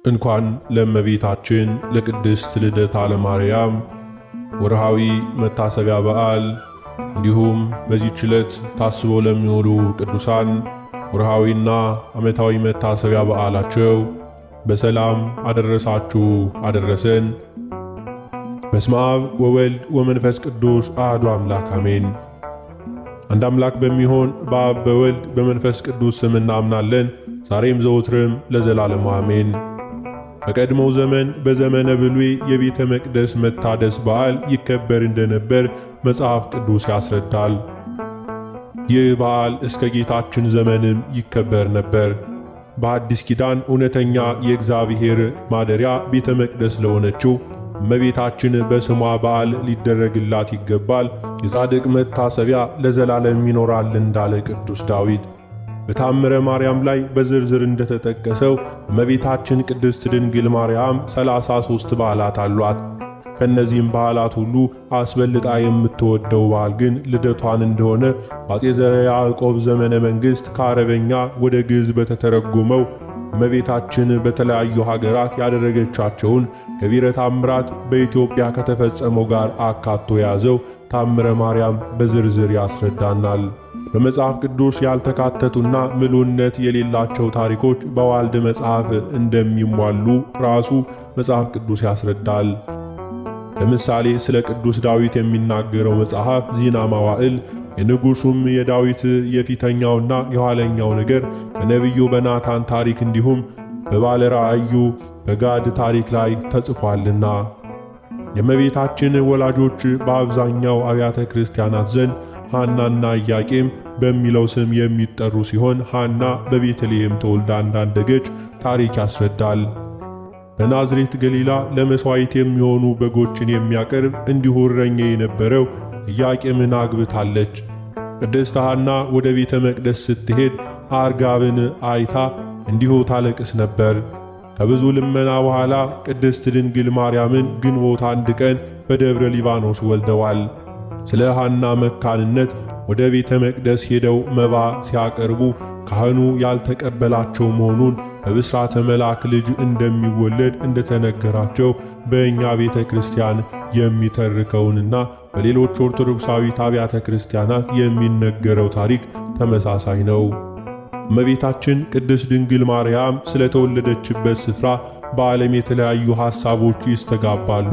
እንኳን ለእመቤታችን ለቅድስት ልደታ ለማርያም ወርሃዊ መታሰቢያ በዓል እንዲሁም በዚህች ዕለት ታስበው ለሚውሉ ቅዱሳን ወርሃዊና ዓመታዊ መታሰቢያ በዓላቸው በሰላም አደረሳችሁ አደረሰን። በስመ አብ ወወልድ ወመንፈስ ቅዱስ አሐዱ አምላክ አሜን። አንድ አምላክ በሚሆን በአብ በወልድ በመንፈስ ቅዱስ ስም እናምናለን፣ ዛሬም ዘወትርም ለዘላለሙ አሜን። በቀድሞው ዘመን በዘመነ ብሉይ የቤተ መቅደስ መታደስ በዓል ይከበር እንደነበር መጽሐፍ ቅዱስ ያስረዳል። ይህ በዓል እስከ ጌታችን ዘመንም ይከበር ነበር። በአዲስ ኪዳን እውነተኛ የእግዚአብሔር ማደሪያ ቤተ መቅደስ ለሆነችው እመቤታችን በስሟ በዓል ሊደረግላት ይገባል፣ የጻድቅ መታሰቢያ ለዘላለም ይኖራል እንዳለ ቅዱስ ዳዊት። በታምረ ማርያም ላይ በዝርዝር እንደተጠቀሰው እመቤታችን ቅድስት ድንግል ማርያም 33 በዓላት አሏት። ከነዚህም በዓላት ሁሉ አስበልጣ የምትወደው በዓል ግን ልደቷን እንደሆነ በአፄ ዘርዓ ያዕቆብ ዘመነ መንግሥት ከአረበኛ ወደ ግዕዝ በተተረጎመው እመቤታችን በተለያዩ ሀገራት ያደረገቻቸውን ገቢረ ተአምራት በኢትዮጵያ ከተፈጸመው ጋር አካቶ የያዘው ታምረ ማርያም በዝርዝር ያስረዳናል። በመጽሐፍ ቅዱስ ያልተካተቱና ምሉዕነት የሌላቸው ታሪኮች በዋልድ መጽሐፍ እንደሚሟሉ ራሱ መጽሐፍ ቅዱስ ያስረዳል። ለምሳሌ ስለ ቅዱስ ዳዊት የሚናገረው መጽሐፍ ዜና መዋዕል የንጉሡም የዳዊት የፊተኛውና የኋለኛው ነገር በነቢዩ በናታን ታሪክ እንዲሁም በባለ ራእዩ በጋድ ታሪክ ላይ ተጽፏልና። የእመቤታችን ወላጆች በአብዛኛው አብያተ ክርስቲያናት ዘንድ ሐናና ኢያቄም በሚለው ስም የሚጠሩ ሲሆን ሐና በቤተልሔም ተወልዳ እንዳደገች ታሪክ ያስረዳል። በናዝሬት ገሊላ ለመሥዋዕት የሚሆኑ በጎችን የሚያቀርብ እንዲሁ እረኛ የነበረው ኢያቄምን አግብታለች። ቅድስት ሐና ወደ ቤተ መቅደስ ስትሄድ አርጋብን አይታ እንዲሁ ታለቅስ ነበር። ከብዙ ልመና በኋላ ቅድስት ድንግል ማርያምን ግንቦት 1 ቀን በደብረ ሊባኖስ ወልደዋል። ስለ ሐና መካንነት ወደ ቤተ መቅደስ ሄደው መባ ሲያቀርቡ ካህኑ ያልተቀበላቸው መሆኑን በብስራተ መልአክ ልጅ እንደሚወለድ እንደተነገራቸው በእኛ ቤተ ክርስቲያን የሚተርከውንና በሌሎች ኦርቶዶክሳዊት አብያተ ክርስቲያናት የሚነገረው ታሪክ ተመሳሳይ ነው። እመቤታችን ቅድስት ድንግል ማርያም ስለተወለደችበት ስፍራ በዓለም የተለያዩ ሐሳቦች ይስተጋባሉ።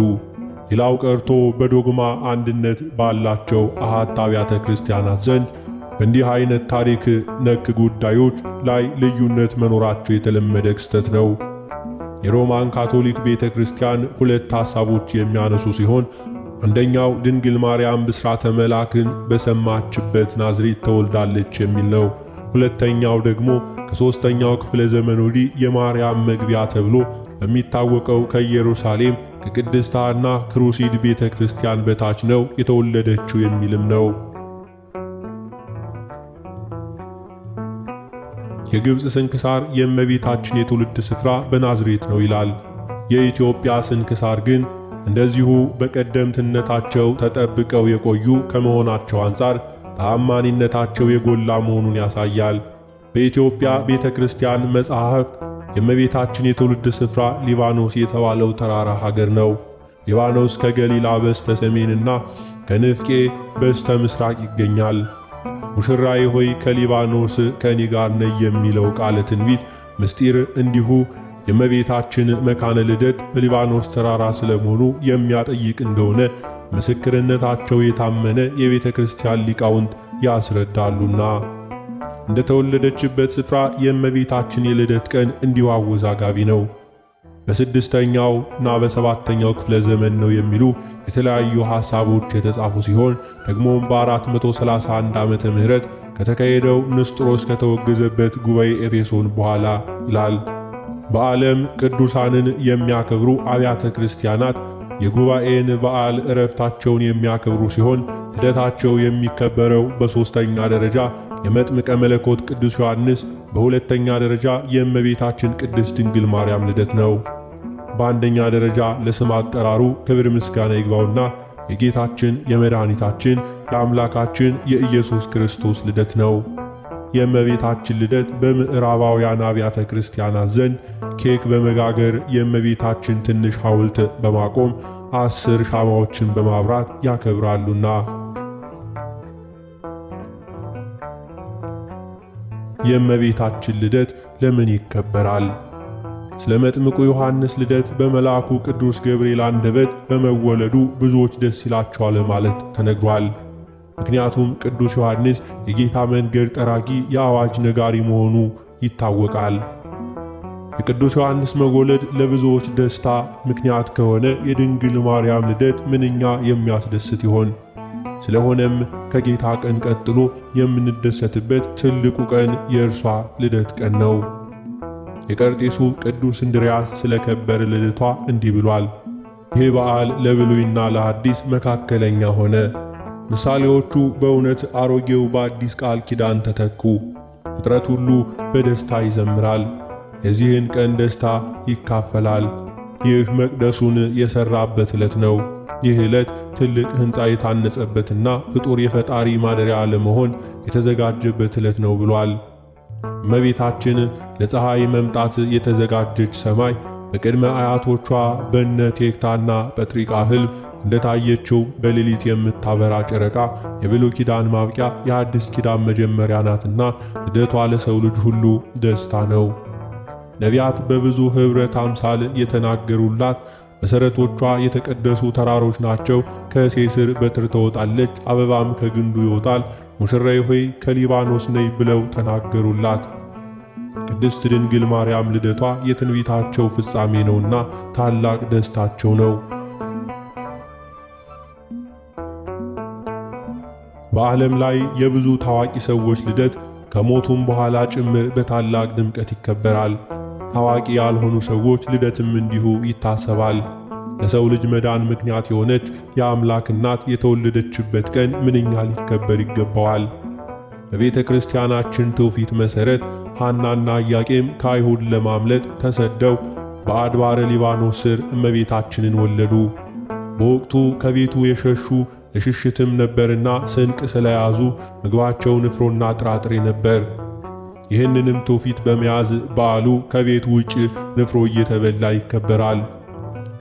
ሌላው ቀርቶ በዶግማ አንድነት ባላቸው አሃት አብያተ ክርስቲያናት ዘንድ በእንዲህ አይነት ታሪክ ነክ ጉዳዮች ላይ ልዩነት መኖራቸው የተለመደ ክስተት ነው። የሮማን ካቶሊክ ቤተ ክርስቲያን ሁለት ሐሳቦች የሚያነሱ ሲሆን አንደኛው ድንግል ማርያም ብስራተ መልአክን በሰማችበት ናዝሬት ተወልዳለች የሚል ነው። ሁለተኛው ደግሞ ከሦስተኛው ክፍለ ዘመን ወዲህ የማርያም መግቢያ ተብሎ በሚታወቀው ከኢየሩሳሌም ከቅድስት ሐና ክሩሲድ ቤተ ክርስቲያን በታች ነው የተወለደችው የሚልም ነው። የግብፅ ስንክሳር የእመቤታችን የትውልድ ስፍራ በናዝሬት ነው ይላል። የኢትዮጵያ ስንክሳር ግን እንደዚሁ በቀደምትነታቸው ተጠብቀው የቆዩ ከመሆናቸው አንጻር ተአማኒነታቸው የጎላ መሆኑን ያሳያል። በኢትዮጵያ ቤተ ክርስቲያን መጻሕፍት የእመቤታችን የትውልድ ስፍራ ሊባኖስ የተባለው ተራራ ሀገር ነው። ሊባኖስ ከገሊላ በስተ ሰሜንና ከንፍቄ በስተ ምስራቅ ይገኛል። ሙሽራዬ ሆይ ከሊባኖስ ከእኔ ጋር ነይ የሚለው ቃለ ትንቢት ምስጢር እንዲሁ የእመቤታችን መካነ ልደት በሊባኖስ ተራራ ስለመሆኑ የሚያጠይቅ እንደሆነ ምስክርነታቸው የታመነ የቤተ ክርስቲያን ሊቃውንት ያስረዳሉና እንደተወለደችበት ስፍራ የእመቤታችን የልደት ቀን እንዲሁ አወዛጋቢ ነው። በ6ኛውና በ7ኛው ክፍለ ዘመን ነው የሚሉ የተለያዩ ሐሳቦች የተጻፉ ሲሆን ደግሞም በ431 ዓመተ ምህረት ከተካሄደው ንስጥሮስ ከተወገዘበት ጉባኤ ኤፌሶን በኋላ ይላል። በዓለም ቅዱሳንን የሚያከብሩ አብያተ ክርስቲያናት የጉባኤን በዓል ዕረፍታቸውን የሚያከብሩ ሲሆን ልደታቸው የሚከበረው በሦስተኛ ደረጃ የመጥምቀ መለኮት ቅዱስ ዮሐንስ፣ በሁለተኛ ደረጃ የእመቤታችን ቅድስት ድንግል ማርያም ልደት ነው። በአንደኛ ደረጃ ለስም አጠራሩ ክብር ምስጋና ይግባውና የጌታችን የመድኃኒታችን የአምላካችን የኢየሱስ ክርስቶስ ልደት ነው። የእመቤታችን ልደት በምዕራባውያን አብያተ ክርስቲያናት ዘንድ ኬክ በመጋገር የእመቤታችን ትንሽ ሐውልት በማቆም 10 ሻማዎችን በማብራት ያከብራሉና። የእመቤታችን ልደት ለምን ይከበራል? ስለ መጥምቁ ዮሐንስ ልደት በመልአኩ ቅዱስ ገብርኤል አንደበት በመወለዱ ብዙዎች ደስ ይላቸዋል ማለት ተነግሯል። ምክንያቱም ቅዱስ ዮሐንስ የጌታ መንገድ ጠራጊ የአዋጅ ነጋሪ መሆኑ ይታወቃል። የቅዱስ ዮሐንስ መወለድ ለብዙዎች ደስታ ምክንያት ከሆነ የድንግል ማርያም ልደት ምንኛ የሚያስደስት ይሆን? ስለሆነም ከጌታ ቀን ቀጥሎ የምንደሰትበት ትልቁ ቀን የእርሷ ልደት ቀን ነው። የቀርጤሱ ቅዱስ እንድርያስ ስለከበረ ልደቷ እንዲህ ብሏል። ይህ በዓል ለብሉይና ለሐዲስ መካከለኛ ሆነ። ምሳሌዎቹ በእውነት አሮጌው በአዲስ ቃል ኪዳን ተተኩ። ፍጥረት ሁሉ በደስታ ይዘምራል፣ የዚህን ቀን ደስታ ይካፈላል። ይህ መቅደሱን የሠራበት ዕለት ነው። ይህ ዕለት ትልቅ ሕንፃ የታነጸበትና ፍጡር የፈጣሪ ማደሪያ ለመሆን የተዘጋጀበት ዕለት ነው ብሏል። እመቤታችን ለፀሐይ መምጣት የተዘጋጀች ሰማይ በቅድመ አያቶቿ በነ ቴክታና ጰጥሪቃ ሕልም እንደታየችው በሌሊት የምታበራ ጨረቃ የብሉይ ኪዳን ማብቂያ የአዲስ ኪዳን መጀመሪያ ናትና ልደቷ ለሰው ልጅ ሁሉ ደስታ ነው። ነቢያት በብዙ ኅብረት አምሳል የተናገሩላት መሠረቶቿ የተቀደሱ ተራሮች ናቸው። ከእሴይ ሥር በትር ትወጣለች፣ አበባም ከግንዱ ይወጣል፣ ሙሽራዬ ሆይ ከሊባኖስ ነይ ብለው ተናገሩላት። ቅድስት ድንግል ማርያም ልደቷ የትንቢታቸው ፍጻሜ ነውና ታላቅ ደስታቸው ነው። በዓለም ላይ የብዙ ታዋቂ ሰዎች ልደት ከሞቱም በኋላ ጭምር በታላቅ ድምቀት ይከበራል። ታዋቂ ያልሆኑ ሰዎች ልደትም እንዲሁ ይታሰባል። ለሰው ልጅ መዳን ምክንያት የሆነች የአምላክ እናት የተወለደችበት ቀን ምንኛ ሊከበር ይገባዋል። በቤተ ክርስቲያናችን ትውፊት መሠረት ሐናና ኢያቄም ከአይሁድ ለማምለጥ ተሰደው በአድባረ ሊባኖስ ሥር እመቤታችንን ወለዱ። በወቅቱ ከቤቱ የሸሹ ለሽሽትም ነበርና ስንቅ ስለያዙ ምግባቸው ንፍሮና ጥራጥሬ ነበር። ይህንንም ትውፊት በመያዝ በዓሉ ከቤት ውጭ ንፍሮ እየተበላ ይከበራል።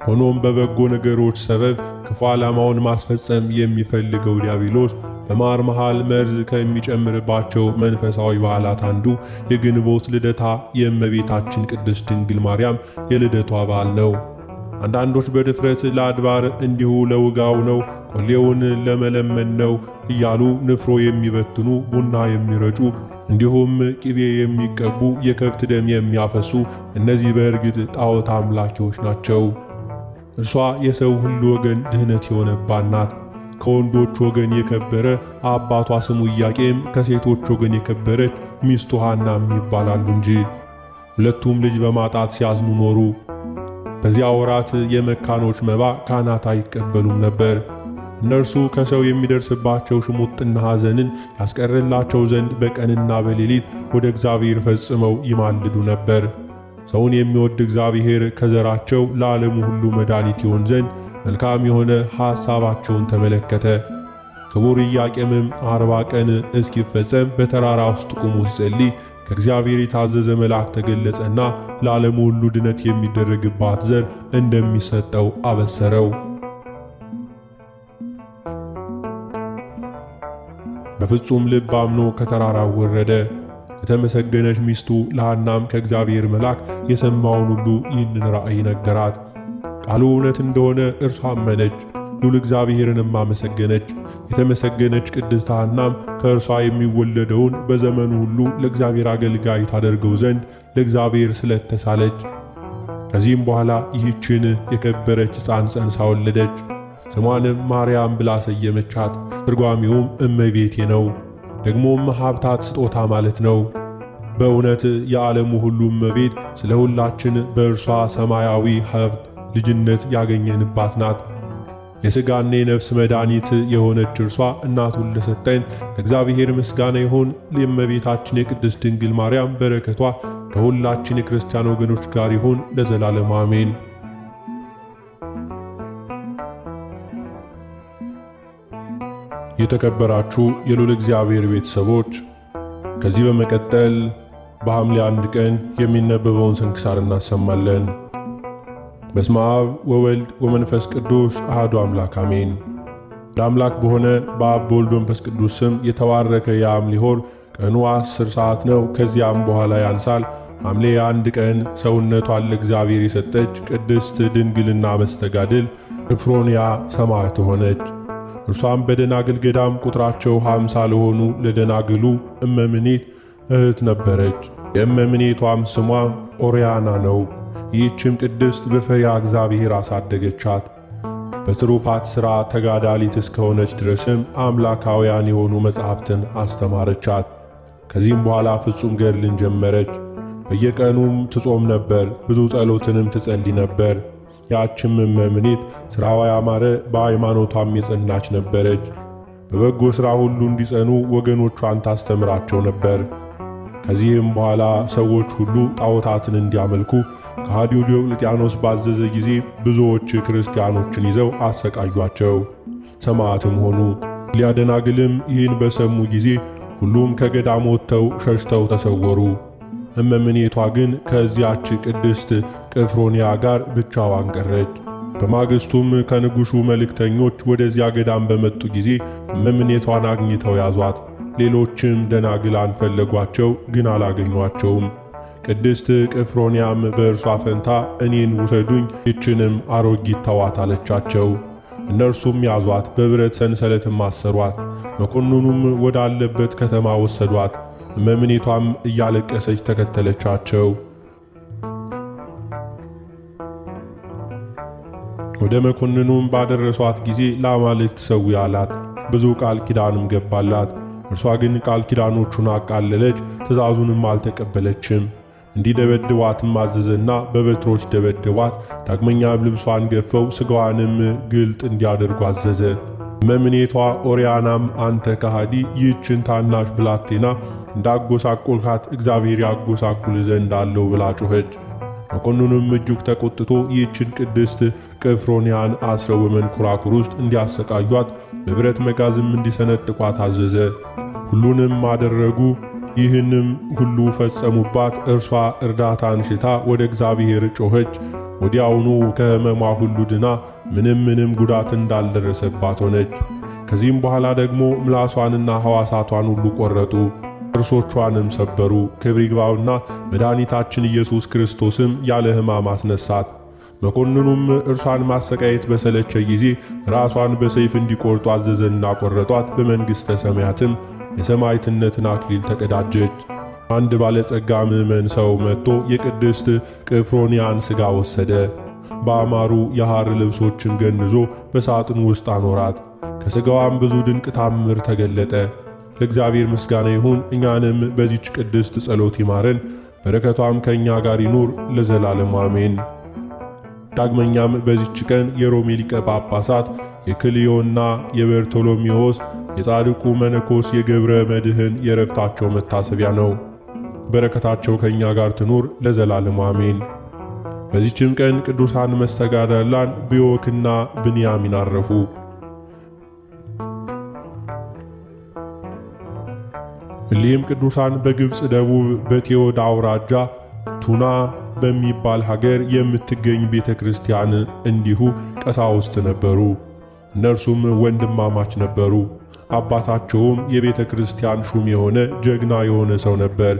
ሆኖም በበጎ ነገሮች ሰበብ ክፉ ዓላማውን ማስፈጸም የሚፈልገው ዲያብሎስ በማር መሃል መርዝ ከሚጨምርባቸው መንፈሳዊ በዓላት አንዱ የግንቦት ልደታ የእመቤታችን ቅድስት ድንግል ማርያም የልደቷ በዓል ነው። አንዳንዶች በድፍረት ለአድባር እንዲሁ ለውጋው ነው፣ ቆሌውን ለመለመን ነው እያሉ ንፍሮ የሚበትኑ፣ ቡና የሚረጩ፣ እንዲሁም ቅቤ የሚቀቡ፣ የከብት ደም የሚያፈሱ እነዚህ በእርግጥ ጣዖት አምላኪዎች ናቸው። እርሷ የሰው ሁሉ ወገን ድህነት የሆነባት ናት። ከወንዶች ወገን የከበረ አባቷ ስሙ ኢያቄም፣ ከሴቶች ወገን የከበረች ሚስቱ ሐናም ይባላሉ እንጂ። ሁለቱም ልጅ በማጣት ሲያዝኑ ኖሩ። በዚያ ወራት የመካኖች መባ ካህናት አይቀበሉም ነበር። እነርሱ ከሰው የሚደርስባቸው ሽሙጥና ሐዘንን ያስቀርላቸው ዘንድ በቀንና በሌሊት ወደ እግዚአብሔር ፈጽመው ይማልዱ ነበር። ሰውን የሚወድ እግዚአብሔር ከዘራቸው ለዓለሙ ሁሉ መድኃኒት ይሆን ዘንድ መልካም የሆነ ሐሳባቸውን ተመለከተ። ክቡር ኢያቄምም 40 ቀን እስኪፈጸም በተራራ ውስጥ ቆሞ ሲጸልይ ከእግዚአብሔር የታዘዘ መልአክ ተገለጸና ለዓለሙ ሁሉ ድነት የሚደረግባት ዘር እንደሚሰጠው አበሰረው። በፍጹም ልብ አምኖ ከተራራው ወረደ። የተመሰገነች ሚስቱ ለሐናም ከእግዚአብሔር መልአክ የሰማውን ሁሉ ይህንን ራእይ ነገራት። ቃሉ እውነት እንደሆነ እርሷ አመነች፣ ሉል እግዚአብሔርንም አመሰገነች። የተመሰገነች ቅድስት ሐናም ከእርሷ የሚወለደውን በዘመኑ ሁሉ ለእግዚአብሔር አገልጋይ ታደርገው ዘንድ ለእግዚአብሔር ስለተሳለች። ከዚህም በኋላ ይህችን የከበረች ሕፃን ጸንሳ ወለደች። ስሟንም ማርያም ብላ ሰየመቻት። ትርጓሜውም እመቤቴ ነው። ደግሞም ሀብታት ስጦታ ማለት ነው። በእውነት የዓለሙ ሁሉ እመቤት ስለ ሁላችን በእርሷ ሰማያዊ ሀብት ልጅነት ያገኘንባት ናት። የሥጋና የነፍስ መድኃኒት የሆነች እርሷ እናቱን ለሰጠን ለእግዚአብሔር ምስጋና ይሁን። የእመቤታችን የቅድስት ድንግል ማርያም በረከቷ ከሁላችን የክርስቲያን ወገኖች ጋር ይሁን ለዘላለም አሜን። የተከበራችሁ የልዑል እግዚአብሔር ቤተሰቦች ከዚህ በመቀጠል በሐምሌ 1 ቀን የሚነበበውን ስንክሳር እናሰማለን። በስመ አብ ወወልድ ወመንፈስ ቅዱስ አሐዱ አምላክ አሜን። ለአምላክ በሆነ በአብ በወልድ መንፈስ ቅዱስ ስም የተባረከ የሐምሌ ወር ቀኑ 10 ሰዓት ነው። ከዚያም በኋላ ያንሳል። ሐምሌ 1 ቀን ሰውነቷን ለእግዚአብሔር የሰጠች ቅድስት ድንግልና መስተጋድል ኤፍሮንያ ሰማዕት ሆነች። እርሷም በደናግል ገዳም ቁጥራቸው 50 ለሆኑ ለደናግሉ እመምኔት እህት ነበረች። የእመምኔቷም ስሟ ኦርያና ነው። ይህችም ቅድስት በፈሪሃ እግዚአብሔር አሳደገቻት። በትሩፋት ሥራ ተጋዳሊት እስከሆነች ድረስም አምላካውያን የሆኑ መጻሕፍትን አስተማረቻት። ከዚህም በኋላ ፍጹም ገድልን ጀመረች። በየቀኑም ትጾም ነበር፣ ብዙ ጸሎትንም ትጸልይ ነበር። ያችም እመምኔት ሥራዋ ያማረ በሃይማኖቷም የጸናች ነበረች። በበጎ ሥራ ሁሉ እንዲጸኑ ወገኖቿን ታስተምራቸው ነበር። ከዚህም በኋላ ሰዎች ሁሉ ጣዖታትን እንዲያመልኩ ከሃዲው ዲዮቅልጥያኖስ ባዘዘ ጊዜ ብዙዎች ክርስቲያኖችን ይዘው አሰቃዩአቸው፣ ሰማዕትም ሆኑ። ሊያደናግልም ይህን በሰሙ ጊዜ ሁሉም ከገዳም ወጥተው ሸሽተው ተሰወሩ። እመምኔቷ ግን ከዚያች ቅድስት ኤፍሮንያ ጋር ብቻዋን ቀረች። በማግስቱም ከንጉሡ መልእክተኞች ወደዚያ ገዳም በመጡ ጊዜ እመምኔቷን አግኝተው ያዟት። ሌሎችም ደናግላን ፈለጓቸው፣ ግን አላገኟቸውም። ቅድስት ኤፍሮንያም በእርሷ ፈንታ እኔን ውሰዱኝ፣ ይችንም አሮጊት ተዋት አለቻቸው። እነርሱም ያዟት፣ በብረት ሰንሰለትም አሰሯት። መኮንኑም ወዳለበት ከተማ ወሰዷት። እመምኔቷም እያለቀሰች ተከተለቻቸው። ወደ መኮንኑም ባደረሷት ጊዜ ለአማልክት ሰዊ አላት። ብዙ ቃል ኪዳንም ገባላት። እርሷ ግን ቃል ኪዳኖቹን አቃለለች፣ ትእዛዙንም አልተቀበለችም። እንዲደበድቧትም አዘዘና በበትሮች ደበደቧት። ዳግመኛም ልብሷን ገፈው ሥጋዋንም ግልጥ እንዲያደርጉ አዘዘ። እመምኔቷ ኦርያናም አንተ ከሃዲ፣ ይህችን ታናሽ ብላቴና እንዳጎሳቆልካት እግዚአብሔር ያጎሳቁል ዘንድ አለው ብላ ጮኸች። መኮንኑም እጅግ ተቆጥቶ ይህችን ቅድስት ኤፍሮንያን አስረው በመንኮራኩር ውስጥ እንዲያሰቃዩአት በብረት መጋዝም እንዲሰነጥቋት አዘዘ። ሁሉንም አደረጉ። ይህንም ሁሉ ፈጸሙባት። እርሷ እርዳታን ሽታ ወደ እግዚአብሔር ጮኸች። ወዲያውኑ ከሕመሟ ሁሉ ድና ምንም ጉዳት እንዳልደረሰባት ሆነች። ከዚህም በኋላ ደግሞ ምላሷንና ሕዋሳቷን ሁሉ ቆረጡ፣ ጥርሶቿንም ሰበሩ። ክብር ይግባውና መድኃኒታችን ኢየሱስ ክርስቶስም ያለ ሕማም አስነሳት። መኮንኑም እርሷን ማሰቃየት በሰለቸ ጊዜ ራሷን በሰይፍ እንዲቆርጡ አዘዘና ቆረጧት። በመንግሥተ ሰማያትም የሰማዕትነትን አክሊል ተቀዳጀች። አንድ ባለጸጋ ምዕመን ሰው መጥቶ የቅድስት ኤፍሮንያን ሥጋ ወሰደ። በአማሩ የሐር ልብሶችን ገንዞ በሳጥን ውስጥ አኖራት። ከሥጋዋም ብዙ ድንቅ ታምር ተገለጠ። ለእግዚአብሔር ምስጋና ይሁን፣ እኛንም በዚች ቅድስት ጸሎት ይማረን፣ በረከቷም ከእኛ ጋር ይኑር ለዘላለሙ አሜን። ዳግመኛም በዚች ቀን የሮሜ ሊቀ ጳጳሳት የክልዮና የበርቶሎሜዎስ የጻድቁ መነኮስ የገብረ መድኅን የረፍታቸው መታሰቢያ ነው። በረከታቸው ከእኛ ጋር ትኑር ለዘላለሙ አሜን። በዚችም ቀን ቅዱሳን መስተጋድላን ብዮክና ብንያሚን አረፉ። እሊህም ቅዱሳን በግብፅ ደቡብ በቴዎዳ አውራጃ ቱና በሚባል ሀገር የምትገኝ ቤተ ክርስቲያን እንዲሁ ቀሳውስት ነበሩ። እነርሱም ወንድማማች ነበሩ። አባታቸውም የቤተ ክርስቲያን ሹም የሆነ ጀግና የሆነ ሰው ነበር።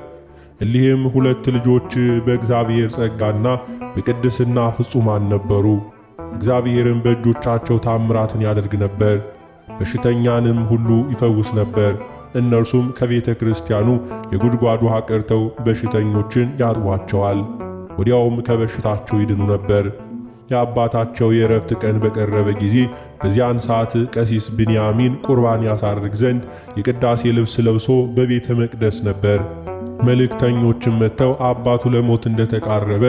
እሊህም 2 ልጆች በእግዚአብሔር ጸጋና በቅድስና ፍጹማን ነበሩ። እግዚአብሔርም በእጆቻቸው ታምራትን ያደርግ ነበር፣ በሽተኛንም ሁሉ ይፈውስ ነበር። እነርሱም ከቤተ ክርስቲያኑ የጉድጓድ ውሃ ቀርተው በሽተኞችን ያጥቧቸዋል፣ ወዲያውም ከበሽታቸው ይድኑ ነበር። የአባታቸው የዕረፍት ቀን በቀረበ ጊዜ በዚያን ሰዓት ቀሲስ ብንያሚን ቁርባን ያሳርግ ዘንድ የቅዳሴ ልብስ ለብሶ በቤተ መቅደስ ነበር። መልእክተኞችም መጥተው አባቱ ለሞት እንደተቃረበ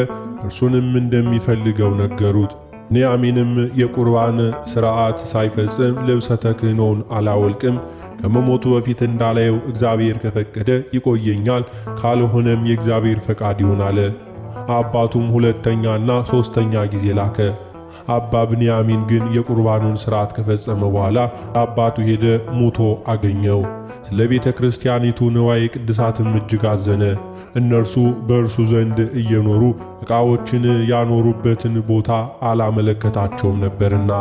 እርሱንም እንደሚፈልገው ነገሩት። ብንያሚንም የቁርባን ሥርዓት ሳይፈጽም ልብሰ ተክህኖውን አላወልቅም፣ ከመሞቱ በፊት እንዳላየው እግዚአብሔር ከፈቀደ ይቆየኛል፣ ካልሆነም የእግዚአብሔር ፈቃድ ይሁን አለ። አባቱም 2ኛና 3ኛ ጊዜ ላከ። አባ ብንያሚን ግን የቁርባኑን ሥርዓት ከፈጸመ በኋላ አባቱ ሄደ፣ ሙቶ አገኘው። ስለ ቤተ ክርስቲያኒቱ ንዋየ ቅድሳትም እጅግ አዘነ። እነርሱ በእርሱ ዘንድ እየኖሩ ዕቃዎችን ያኖሩበትን ቦታ አላመለከታቸውም ነበርና።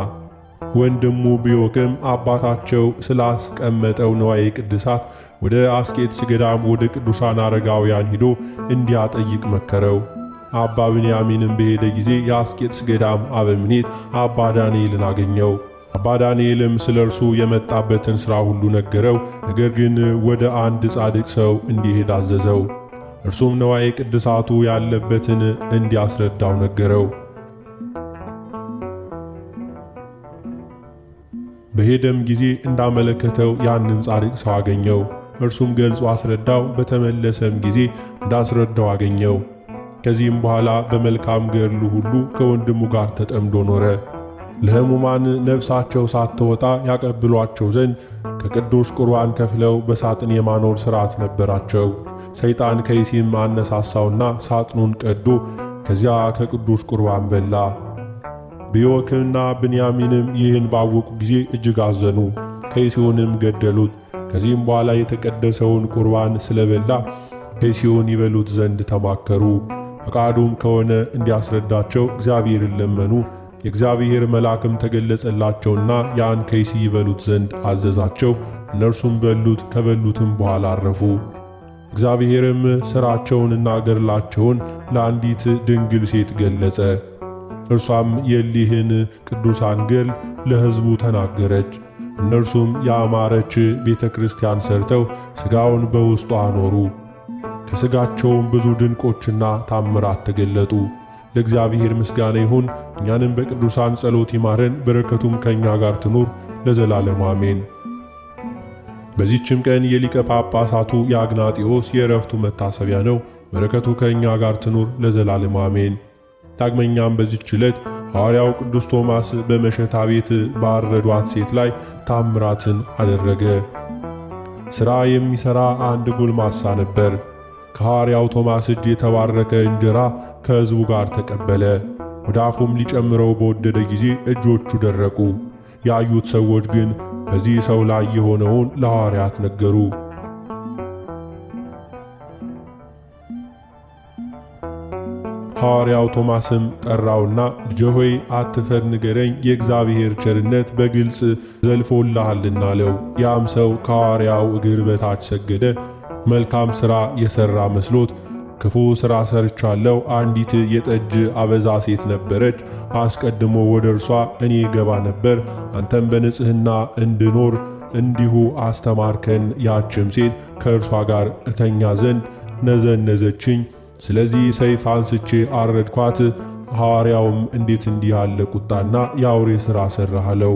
ወንድሙ ብዮክም አባታቸው ስላስቀመጠው ንዋየ ቅድሳት ወደ አስቄጥስ ገዳም ወደ ቅዱሳን አረጋውያን ሂዶ እንዲያጠይቅ መከረው። አባ ብንያሚንም በሄደ ጊዜ የአስቄጥስ ገዳም አበምኔት አባ ዳንኤልን አገኘው። አባ ዳንኤልም ስለ እርሱ የመጣበትን ሥራ ሁሉ ነገረው። ነገር ግን ወደ አንድ ጻድቅ ሰው እንዲሄድ አዘዘው። እርሱም ንዋየ ቅድሳቱ ያለበትን እንዲያስረዳው ነገረው። በሄደም ጊዜ እንዳመለከተው ያንን ጻድቅ ሰው አገኘው። እርሱም ገልጾ አስረዳው። በተመለሰም ጊዜ እንዳስረዳው አገኘው። ከዚህም በኋላ በመልካም ገድሉ ሁሉ ከወንድሙ ጋር ተጠምዶ ኖረ። ለሕሙማን ነፍሳቸው ሳትወጣ ያቀብሏቸው ዘንድ ከቅዱስ ቁርባን ከፍለው በሳጥን የማኖር ሥርዓት ነበራቸው። ሰይጣን ከይሲም አነሳሳውና ሳጥኑን ቀዶ ከዚያ ከቅዱስ ቁርባን በላ። ብዮክና ብንያሚንም ይህን ባወቁ ጊዜ እጅግ አዘኑ፣ ከይሲውንም ገደሉት። ከዚህም በኋላ የተቀደሰውን ቁርባን ስለበላ ከይሲውን ይበሉት ዘንድ ተማከሩ። ፈቃዱም ከሆነ እንዲያስረዳቸው እግዚአብሔርን ለመኑ። የእግዚአብሔር መልአክም ተገለጸላቸውና ያን ከይሲ ይበሉት ዘንድ አዘዛቸው። እነርሱም በሉት። ከበሉትም በኋላ አረፉ። እግዚአብሔርም ሥራቸውንና ገድላቸውን ለአንዲት ድንግል ሴት ገለጸ። እርሷም የሊህን ቅዱሳን ገድል ለሕዝቡ ተናገረች። እነርሱም ያማረች ቤተ ክርስቲያን ሰርተው ሥጋውን በውስጡ አኖሩ። ከሥጋቸውም ብዙ ድንቆችና ታምራት ተገለጡ። ለእግዚአብሔር ምስጋና ይሁን። እኛንም በቅዱሳን ጸሎት ይማረን፣ በረከቱም ከእኛ ጋር ትኑር ለዘላለሙ አሜን። በዚህችም ቀን የሊቀ ጳጳሳቱ የአግናጢዮስ የዕረፍቱ መታሰቢያ ነው። በረከቱ ከእኛ ጋር ትኑር ለዘላለሙ አሜን። ዳግመኛም በዚህች ዕለት ሐዋርያው ቅዱስ ቶማስ በመሸታ ቤት ባረዷት ሴት ላይ ታምራትን አደረገ። ሥራ የሚሠራ አንድ ጎልማሳ ነበር። ከሐዋርያው ቶማስ እጅ የተባረከ እንጀራ ከሕዝቡ ጋር ተቀበለ። ወደ አፉም ሊጨምረው በወደደ ጊዜ እጆቹ ደረቁ። ያዩት ሰዎች ግን በዚህ ሰው ላይ የሆነውን ለሐዋርያት ነገሩ። ሐዋርያው ቶማስም ጠራውና ልጄ ሆይ አትፈር፣ ንገረኝ፣ የእግዚአብሔር ቸርነት በግልጽ ዘልፎልሃልና አለው። ያም ሰው ከሐዋርያው እግር በታች ሰገደ። መልካም ሥራ የሠራ መስሎት ክፉ ሥራ ሰርቻለሁ፣ አንዲት የጠጅ አበዛ ሴት ነበረች፣ አስቀድሞ ወደ እርሷ እኔ ገባ ነበር፣ አንተም በንጽሕና እንድኖር እንዲሁ አስተማርከን። ያችም ሴት ከእርሷ ጋር እተኛ ዘንድ ነዘነዘችኝ፣ ስለዚህ ሰይፍ አንስቼ አረድኳት። ሐዋርያውም እንዴት እንዲህ ያለ ቁጣና የአውሬ ሥራ ሠራህ አለው።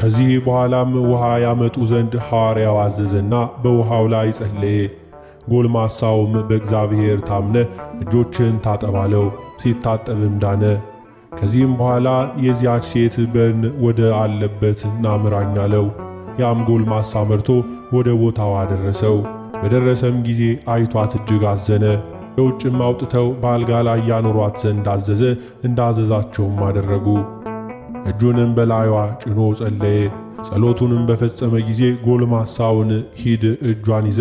ከዚህ በኋላም ውሃ ያመጡ ዘንድ ሐዋርያው አዘዘና በውሃው ላይ ጸለየ። ጎልማሳውም በእግዚአብሔር ታምነ እጆችን ታጠባለው፣ ሲታጠብም ዳነ። ከዚህም በኋላ የዚያች ሴት በርን ወደ አለበት ናምራኝ አለው። ያም ጎልማሳ መርቶ ወደ ቦታው አደረሰው። በደረሰም ጊዜ አይቷት እጅግ አዘነ። ከውጭም አውጥተው በአልጋ ላይ ያኖሯት ዘንድ አዘዘ። እንዳዘዛቸውም አደረጉ። እጁንም በላይዋ ጭኖ ጸለየ። ጸሎቱንም በፈጸመ ጊዜ ጎልማሳውን ሂድ፣ እጇን ይዘ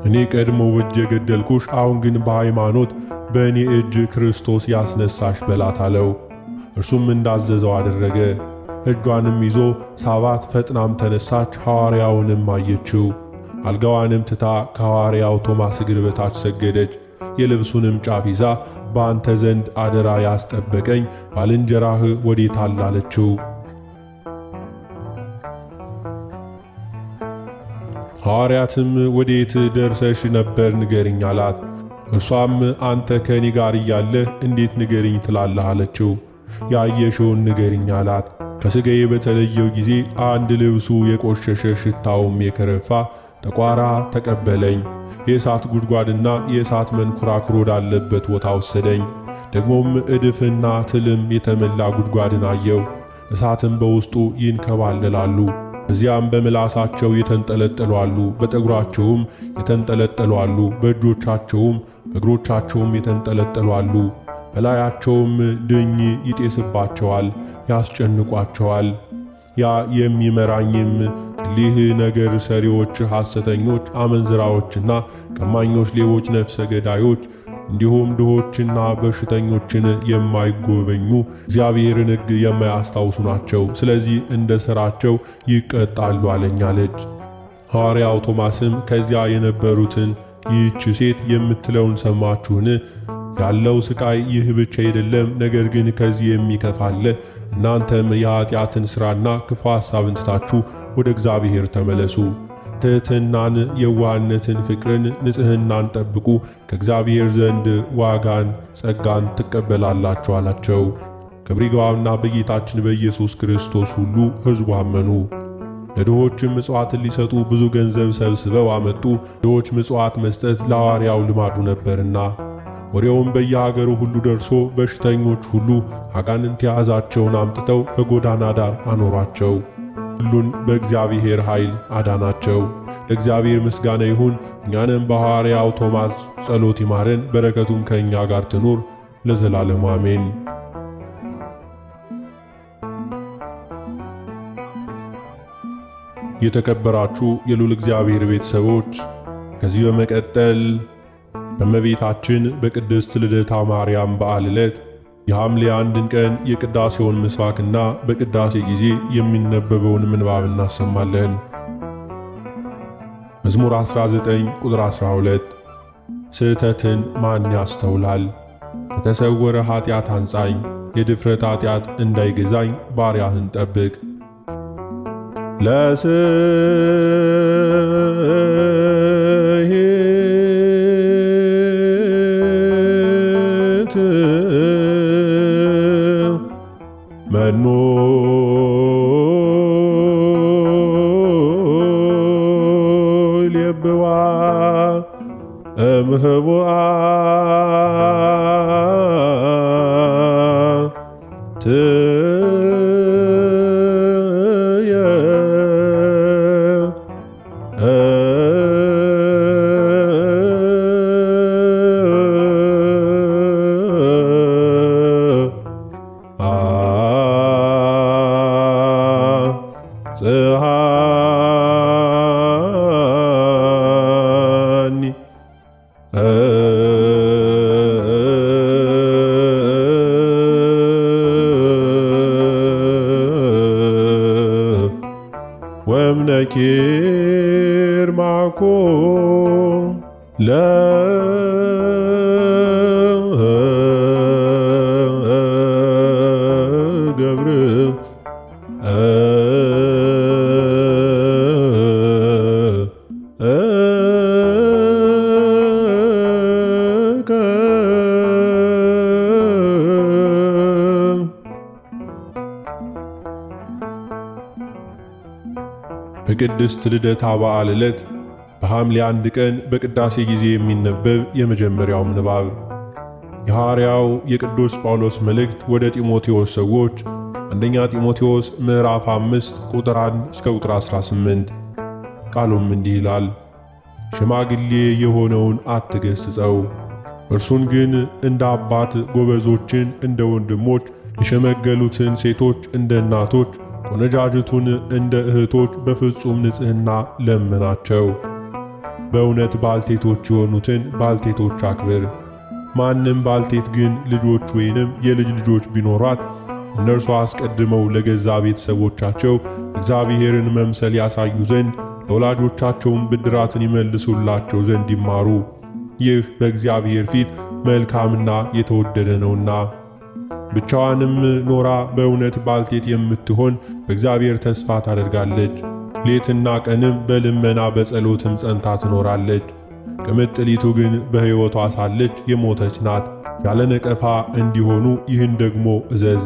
እኔ ቀድሞ ወጄ ገደልኩሽ፣ አሁን ግን በሃይማኖት በእኔ እጅ ክርስቶስ ያስነሳሽ በላት አለው። እርሱም እንዳዘዘው አደረገ። እጇንም ይዞ ሳባት፣ ፈጥናም ተነሳች። ሐዋርያውንም አየችው። አልጋዋንም ትታ ከሐዋርያው ቶማስ እግር በታች ሰገደች። የልብሱንም ጫፍ ይዛ በአንተ ዘንድ አደራ ያስጠበቀኝ ባልንጀራህ ወዴት አለ አለችው። ሐዋርያትም ወዴት ደርሰሽ ነበር ንገሪኝ አላት። እርሷም አንተ ከእኔ ጋር እያለህ እንዴት ንገሪኝ ትላለህ አለችው። ያየሽውን ንገሪኝ አላት። ከሥጋዬ በተለየው ጊዜ አንድ ልብሱ የቆሸሸ ሽታውም የከረፋ ጠቋራ ተቀበለኝ። የእሳት ጉድጓድና የእሳት መንኮራኩር ወዳለበት ቦታ ወሰደኝ። ደግሞም እድፍና ትልም የተመላ ጉድጓድን አየው። እሳትም በውስጡ ይንከባለላሉ። በዚያም በምላሳቸው የተንጠለጠሉ አሉ፣ በጠጉራቸውም የተንጠለጠሉ አሉ፣ በእጆቻቸውም በእግሮቻቸውም የተንጠለጠሉ አሉ። በላያቸውም ድኝ ይጤስባቸዋል፣ ያስጨንቋቸዋል። ያ የሚመራኝም እሊህ ነገር ሰሪዎች፣ ሐሰተኞች፣ አመንዝራዎችና ቀማኞች፣ ሌቦች፣ ነፍሰ ገዳዮች እንዲሁም ድሆችና በሽተኞችን የማይጎበኙ እግዚአብሔርን ሕግ የማያስታውሱ ናቸው። ስለዚህ እንደ ሥራቸው ይቀጣሉ አለኝ አለች። ሐዋርያው ቶማስም ከዚያ የነበሩትን ይህች ሴት የምትለውን ሰማችሁን? ያለው ስቃይ ይህ ብቻ አይደለም፣ ነገር ግን ከዚህ የሚከፋ አለ። እናንተም የኃጢአትን ሥራና ክፉ ሐሳብን ትታችሁ ወደ እግዚአብሔር ተመለሱ። ትሕትናን፣ የዋህነትን፣ ፍቅርን፣ ንጽሕናን ጠብቁ፣ ከእግዚአብሔር ዘንድ ዋጋን፣ ጸጋን ትቀበላላችሁ አላቸው። ክብር ይግባውና በጌታችን በኢየሱስ ክርስቶስ ሁሉ ሕዝቡ አመኑ። ለድሆችም ምጽዋትን ሊሰጡ ብዙ ገንዘብ ሰብስበው አመጡ። ድሆች ምጽዋት መስጠት ለሐዋርያው ልማዱ ነበርና። ወሬውም በየሀገሩ ሁሉ ደርሶ በሽተኞች ሁሉ አጋንንት የያዛቸውን አምጥተው በጎዳና ዳር አኖሯቸው። ሁሉን በእግዚአብሔር ኃይል አዳናቸው። ለእግዚአብሔር ምስጋና ይሁን። እኛንም በሐዋርያው ቶማስ ጸሎት ይማረን፣ በረከቱም ከእኛ ጋር ትኑር ለዘላለሙ አሜን። የተከበራችሁ የልዑል እግዚአብሔር ቤተሰቦች፣ ከዚህ በመቀጠል በእመቤታችን በቅድስት ልደታ ማርያም በዓል ዕለት የሐምሌ 1 ቀን የቅዳሴውን ምስባክና በቅዳሴ ጊዜ የሚነበበውን ምንባብ እናሰማለን። መዝሙር 19 ቁጥር 12 ስህተትን ማን ያስተውላል? ከተሰወረ ኃጢአት አንጻኝ፣ የድፍረት ኃጢአት እንዳይገዛኝ ባሪያህን ጠብቅ። መኑ ሌብዋ እምህቡአ ወምነኪር ማኮ ለገብር በቅድስት ልደታ በዓል ዕለት በሐምሌ 1 ቀን በቅዳሴ ጊዜ የሚነበብ የመጀመሪያው ምንባብ የሐዋርያው የቅዱስ ጳውሎስ መልእክት ወደ ጢሞቴዎስ ሰዎች አንደኛ ጢሞቴዎስ ምዕራፍ 5 ቁጥር 1 እስከ ቁጥር 18። ቃሉም እንዲህ ይላል፣ ሽማግሌ የሆነውን አትገስጸው፣ እርሱን ግን እንደ አባት፣ ጎበዞችን እንደ ወንድሞች፣ የሸመገሉትን ሴቶች እንደ እናቶች፣ ቆነጃጅቱን እንደ እህቶች በፍጹም ንጽሕና ለምናቸው። በእውነት ባልቴቶች የሆኑትን ባልቴቶች አክብር። ማንም ባልቴት ግን ልጆች ወይንም የልጅ ልጆች ቢኖሯት እነርሱ አስቀድመው ለገዛ ቤተሰቦቻቸው እግዚአብሔርን መምሰል ያሳዩ ዘንድ ለወላጆቻቸውም ብድራትን ይመልሱላቸው ዘንድ ይማሩ። ይህ በእግዚአብሔር ፊት መልካምና የተወደደ ነውና። ብቻዋንም ኖራ በእውነት ባልቴት የምትሆን በእግዚአብሔር ተስፋ ታደርጋለች። ሌትና ቀንም በልመና በጸሎትም ጸንታ ትኖራለች። ቅምጥሊቱ ግን በሕይወቷ ሳለች የሞተች ናት። ያለ ነቀፋ እንዲሆኑ ይህን ደግሞ እዘዝ።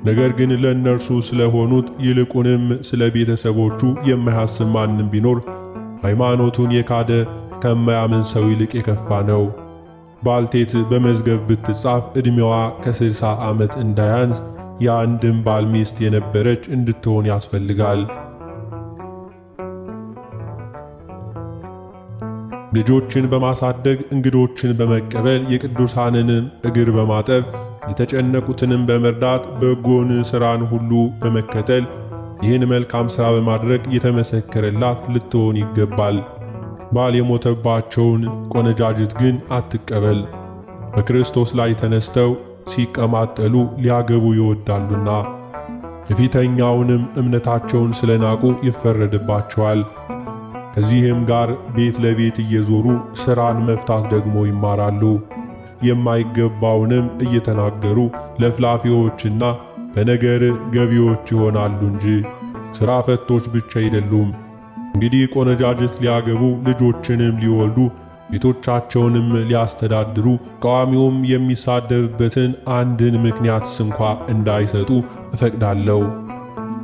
ነገር ግን ለእነርሱ ስለሆኑት ይልቁንም ስለ ቤተሰቦቹ የማያስብ ማንም ቢኖር ሃይማኖቱን የካደ ከማያምን ሰው ይልቅ የከፋ ነው። ባልቴት በመዝገብ ብትጻፍ ዕድሜዋ ከ60 ዓመት እንዳያንስ የአንድም ባል ሚስት የነበረች እንድትሆን ያስፈልጋል። ልጆችን በማሳደግ እንግዶችን በመቀበል የቅዱሳንን እግር በማጠብ የተጨነቁትንም በመርዳት በጎን ሥራን ሁሉ በመከተል ይህን መልካም ሥራ በማድረግ የተመሰከረላት ልትሆን ይገባል። ባል የሞተባቸውን ቆነጃጅት ግን አትቀበል። በክርስቶስ ላይ ተነስተው ሲቀማጠሉ ሊያገቡ ይወዳሉና የፊተኛውንም እምነታቸውን ስለናቁ ይፈረድባቸዋል። ከዚህም ጋር ቤት ለቤት እየዞሩ ሥራን መፍታት ደግሞ ይማራሉ። የማይገባውንም እየተናገሩ ለፍላፊዎችና በነገር ገቢዎች ይሆናሉ እንጂ ሥራ ፈቶች ብቻ አይደሉም። እንግዲህ ቆነጃጅት ሊያገቡ ልጆችንም ሊወልዱ ቤቶቻቸውንም ሊያስተዳድሩ ተቃዋሚውም የሚሳደብበትን አንድን ምክንያትስ እንኳ እንዳይሰጡ እፈቅዳለሁ።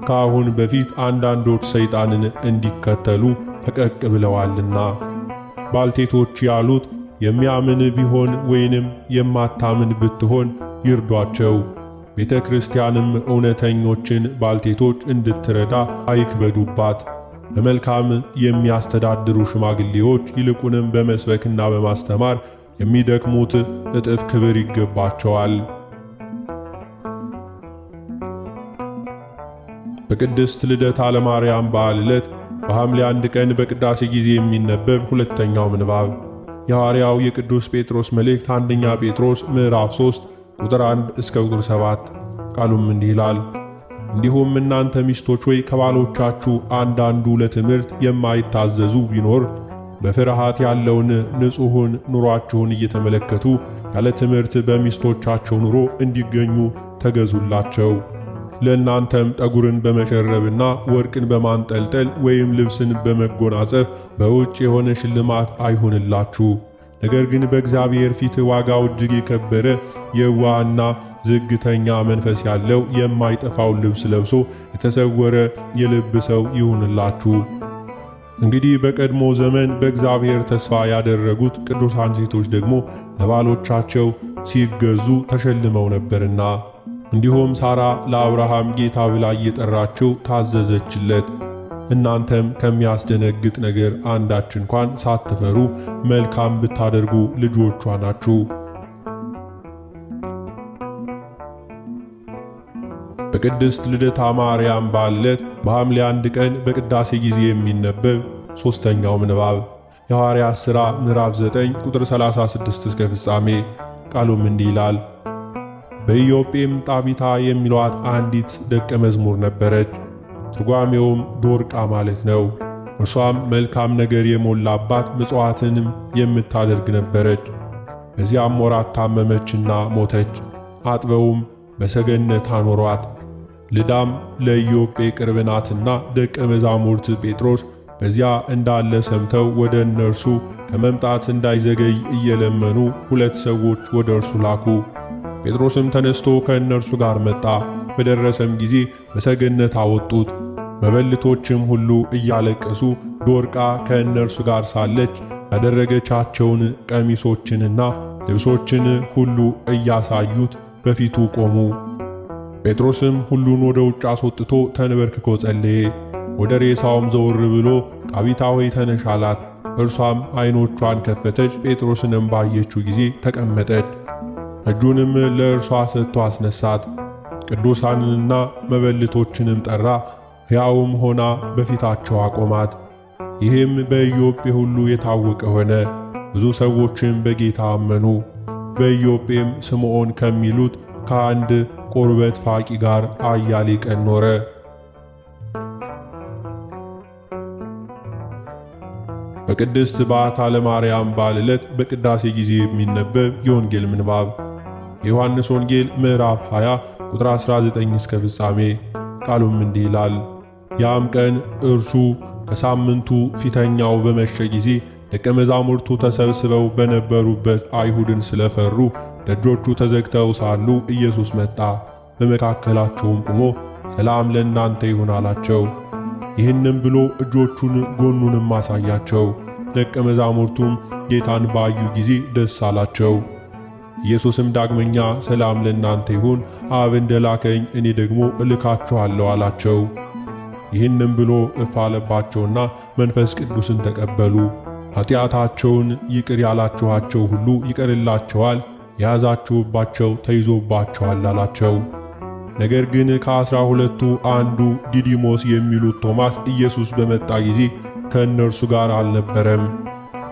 ከአሁን በፊት አንዳንዶች ሰይጣንን እንዲከተሉ ፈቀቅ ብለዋልና። ባልቴቶች ያሉት የሚያምን ቢሆን ወይንም የማታምን ብትሆን ይርዷቸው። ቤተ ክርስቲያንም እውነተኞችን ባልቴቶች እንድትረዳ አይክበዱባት። በመልካም የሚያስተዳድሩ ሽማግሌዎች ይልቁንም በመስበክና በማስተማር የሚደክሙት እጥፍ ክብር ይገባቸዋል። በቅድስት ልደታ ለማርያም በዓል ዕለት በሐምሌ 1 ቀን በቅዳሴ ጊዜ የሚነበብ ሁለተኛው ምንባብ የሐዋርያው የቅዱስ ጴጥሮስ መልእክት አንደኛ ጴጥሮስ ምዕራፍ 3 ቁጥር 1 እስከ ቁጥር 7። ቃሉም እንዲህ ይላል። እንዲሁም እናንተ ሚስቶች ሆይ ከባሎቻችሁ አንዳንዱ ለትምህርት የማይታዘዙ ቢኖር በፍርሃት ያለውን ንጹሑን ኑሯችሁን እየተመለከቱ ያለ ትምህርት በሚስቶቻቸው ኑሮ እንዲገኙ ተገዙላቸው። ለእናንተም ጠጉርን በመሸረብና ወርቅን በማንጠልጠል ወይም ልብስን በመጎናጸፍ በውጭ የሆነ ሽልማት አይሁንላችሁ። ነገር ግን በእግዚአብሔር ፊት ዋጋው እጅግ የከበረ የዋህና ዝግተኛ መንፈስ ያለው የማይጠፋውን ልብስ ለብሶ የተሰወረ የልብ ሰው ይሁንላችሁ። እንግዲህ በቀድሞ ዘመን በእግዚአብሔር ተስፋ ያደረጉት ቅዱሳን ሴቶች ደግሞ ለባሎቻቸው ሲገዙ ተሸልመው ነበርና፣ እንዲሁም ሳራ ለአብርሃም ጌታ ብላ እየጠራችው ታዘዘችለት። እናንተም ከሚያስደነግጥ ነገር አንዳች እንኳን ሳትፈሩ መልካም ብታደርጉ ልጆቿ ናችሁ። በቅድስት ልደታ ማርያም በዓል ዕለት በሐምሌ 1 ቀን በቅዳሴ ጊዜ የሚነበብ ሦስተኛው ምንባብ የሐዋርያት ሥራ ምዕራፍ 9 ቁጥር 36 እስከ ፍጻሜ። ቃሉም እንዲህ ይላል። በኢዮጴም ጣቢታ የሚሏት አንዲት ደቀ መዝሙር ነበረች። ትርጓሜውም ዶርቃ ማለት ነው። እርሷም መልካም ነገር የሞላባት ምጽዋትንም የምታደርግ ነበረች። በዚያም ወራት ታመመችና ሞተች። አጥበውም በሰገነት አኖሯት። ልዳም ለኢዮጴ ቅርብ ናትና ደቀ መዛሙርት ጴጥሮስ በዚያ እንዳለ ሰምተው ወደ እነርሱ ከመምጣት እንዳይዘገይ እየለመኑ 2 ሰዎች ወደ እርሱ ላኩ። ጴጥሮስም ተነስቶ ከእነርሱ ጋር መጣ። በደረሰም ጊዜ በሰገነት አወጡት። መበለቶችም ሁሉ እያለቀሱ ዶርቃ ከእነርሱ ጋር ሳለች ያደረገቻቸውን ቀሚሶችንና ልብሶችን ሁሉ እያሳዩት በፊቱ ቆሙ። ጴጥሮስም ሁሉን ወደ ውጭ አስወጥቶ ተንበርክኮ ጸለየ። ወደ ሬሳውም ዘወር ብሎ ጣቢታ ሆይ ተነሽ አላት። እርሷም ዓይኖቿን ከፈተች። ጴጥሮስንም ባየችው ጊዜ ተቀመጠች። እጁንም ለእርሷ ሰጥቶ አስነሳት። ቅዱሳንንና መበለቶችንም ጠራ። ሕያውም ሆና በፊታቸው አቆማት። ይህም በኢዮጴ ሁሉ የታወቀ ሆነ። ብዙ ሰዎችም በጌታ አመኑ። በኢዮጴም ስምዖን ከሚሉት ከአንድ ቁርበት ፋቂ ጋር አያሌ ቀን ኖረ። በቅድስት በዓታ ለማርያም በዓል ዕለት በቅዳሴ ጊዜ የሚነበብ የወንጌል ምንባብ የዮሐንስ ወንጌል ምዕራፍ 20 ቁጥር 19 እስከ ፍጻሜ። ቃሉም እንዲህ ይላል። ያም ቀን እርሱ ከሳምንቱ ፊተኛው በመሸ ጊዜ ደቀ መዛሙርቱ ተሰብስበው በነበሩበት አይሁድን ስለፈሩ ደጆቹ ተዘግተው ሳሉ ኢየሱስ መጣ። በመካከላቸውም ቆሞ ሰላም ለእናንተ ይሁን አላቸው። ይህንም ብሎ እጆቹን ጎኑንም አሳያቸው። ደቀ መዛሙርቱም ጌታን ባዩ ጊዜ ደስ አላቸው። ኢየሱስም ዳግመኛ ሰላም ለእናንተ ይሁን፣ አብ እንደላከኝ እኔ ደግሞ እልካችኋለሁ አላቸው። ይህንም ብሎ እፍ አለባቸውና መንፈስ ቅዱስን ተቀበሉ። ኃጢአታቸውን ይቅር ያላችኋቸው ሁሉ ይቀርላቸዋል፣ የያዛችሁባቸው ተይዞባቸዋል አላቸው። ነገር ግን ከ12ቱ አንዱ ዲዲሞስ የሚሉት ቶማስ ኢየሱስ በመጣ ጊዜ ከእነርሱ ጋር አልነበረም።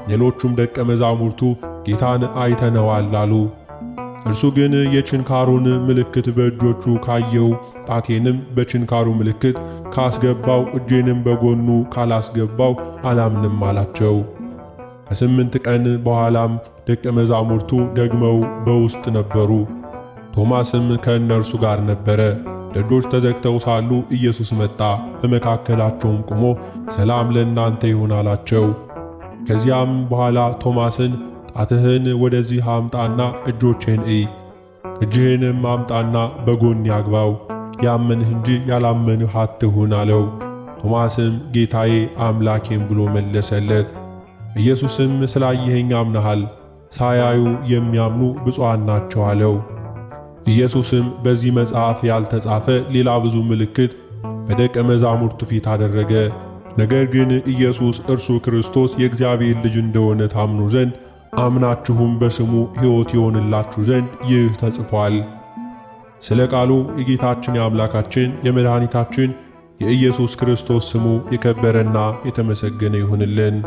ሌሎቹም ደቀ መዛሙርቱ ጌታን አይተነዋል አሉ። እርሱ ግን የችንካሩን ምልክት በእጆቹ ካየው፣ ጣቴንም በችንካሩ ምልክት ካስገባው፣ እጄንም በጎኑ ካላስገባው አላምንም አላቸው። ከ8 ቀን በኋላም ደቀ መዛሙርቱ ደግመው በውስጥ ነበሩ። ቶማስም ከእነርሱ ጋር ነበረ። ደጆች ተዘግተው ሳሉ ኢየሱስ መጣ፣ በመካከላቸውም ቆሞ ሰላም ለእናንተ ይሁን አላቸው። ከዚያም በኋላ ቶማስን ጣትህን ወደዚህ አምጣና እጆቼን እይ፣ እጅህንም አምጣና በጎን ያግባው፣ ያመንህ እንጂ ያላመንህ አትሁን አለው። ቶማስም ጌታዬ አምላኬም ብሎ መለሰለት። ኢየሱስም ስላየኸኝ አምነሃል፣ ሳያዩ የሚያምኑ ብፁዓን ናቸው አለው። ኢየሱስም በዚህ መጽሐፍ ያልተጻፈ ሌላ ብዙ ምልክት በደቀ መዛሙርቱ ፊት አደረገ። ነገር ግን ኢየሱስ እርሱ ክርስቶስ የእግዚአብሔር ልጅ እንደሆነ ታምኑ ዘንድ አምናችሁም በስሙ ሕይወት ይሆንላችሁ ዘንድ ይህ ተጽፏል። ስለ ቃሉ የጌታችን የአምላካችን የመድኃኒታችን የኢየሱስ ክርስቶስ ስሙ የከበረና የተመሰገነ ይሁንልን።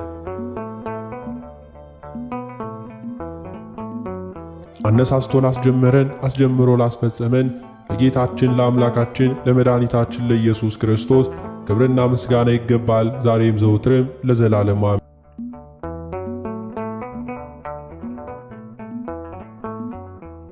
አነሳስቶ ላስጀመረን አስጀምሮ ላስፈጸመን ለጌታችን ለአምላካችን ለመድኃኒታችን ለኢየሱስ ክርስቶስ ክብርና ምስጋና ይገባል፣ ዛሬም ዘውትርም ለዘላለሙ።